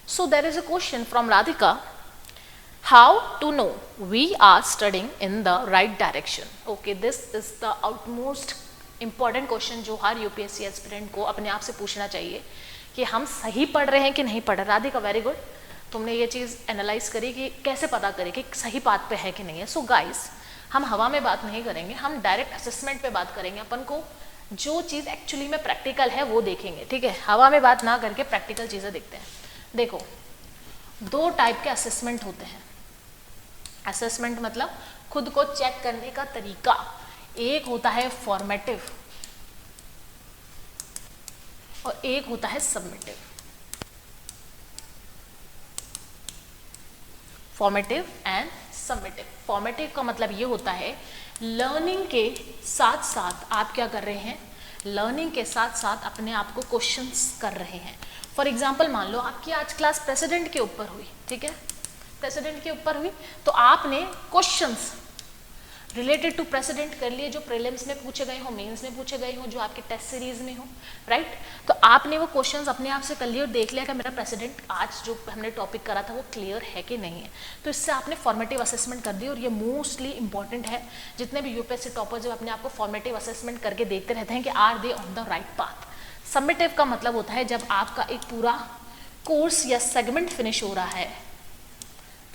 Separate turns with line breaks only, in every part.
So there is a question from Radhika. How to know we are studying in the right direction? Okay, this is the utmost important question जो हर UPSC aspirant को अपने आप से पूछना चाहिए कि हम सही पढ़ रहे हैं कि नहीं पढ़ रहे। राधिका, वेरी गुड, तुमने ये चीज़ एनालाइज करी कि कैसे पता करें कि सही बात पे है कि नहीं है। सो गाइस, हम हवा में बात नहीं करेंगे, हम डायरेक्ट असेसमेंट पे बात करेंगे। अपन को जो चीज़ एक्चुअली में प्रैक्टिकल है वो देखेंगे, ठीक है। हवा में बात ना करके प्रैक्टिकल चीज़ें देखते हैं। देखो, दो टाइप के असेसमेंट होते हैं। असेसमेंट मतलब खुद को चेक करने का तरीका। एक होता है फॉर्मेटिव और एक होता है submissive. Formative and submissive. Formative का मतलब ये होता है लर्निंग के साथ साथ आप क्या कर रहे हैं, लर्निंग के साथ साथ अपने आप को क्वेश्चंस कर रहे हैं। फॉर एग्जांपल, मान लो आपकी आज क्लास प्रेसिडेंट के ऊपर हुई, ठीक है, प्रेसिडेंट के ऊपर हुई, तो आपने क्वेश्चंस रिलेटेड टू प्रेसिडेंट कर लिए जो प्रीलिम्स में पूछे गए हो, मेंस में पूछे गए हो, जो आपके टेस्ट सीरीज में हो, राइट। तो आपने वो क्वेश्चंस अपने आप से कर लिए और देख लिया कि मेरा प्रेसिडेंट आज जो हमने टॉपिक करा था वो क्लियर है कि नहीं है। तो इससे आपने फॉर्मेटिव असेसमेंट कर दी और ये मोस्टली इंपॉर्टेंट है। जितने भी यूपीएससी टॉपर जब अपने आप को फॉर्मेटिव असेसमेंट करके देखते रहते हैं कि are they on the right path. Submissive का मतलब होता है जब आपका एक पूरा कोर्स या सेगमेंट फिनिश हो रहा है,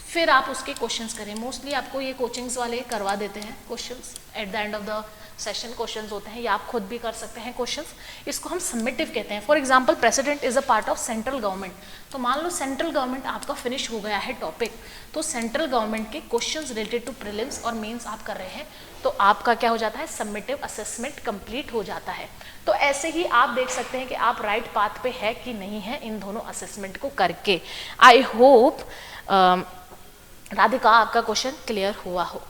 फिर आप उसके क्वेश्चंस करें। मोस्टली आपको ये कोचिंग्स वाले करवा देते हैं questions at the end of the session. Questions होते हैं या आप खुद भी कर सकते हैं क्वेश्चंस। इसको हम सबमिटिव कहते हैं। For example, president is a part of central government. तो मान लो सेंट्रल गवर्नमेंट आपका फिनिश हो गया है टॉपिक, तो सेंट्रल गवर्नमेंट के क्वेश्चंस रिलेटेड टू प्रीलिम्स और मेंस आप कर रहे हैं, तो आपका क्या हो जाता है, सबमिटिव असेसमेंट कंप्लीट हो जाता है। तो ऐसे ही आप देख सकते हैं कि आप राइट पाथ पे है कि नहीं है इन दोनों असेसमेंट को करके। आई होप राधिका आपका क्वेश्चन क्लियर हुआ हो।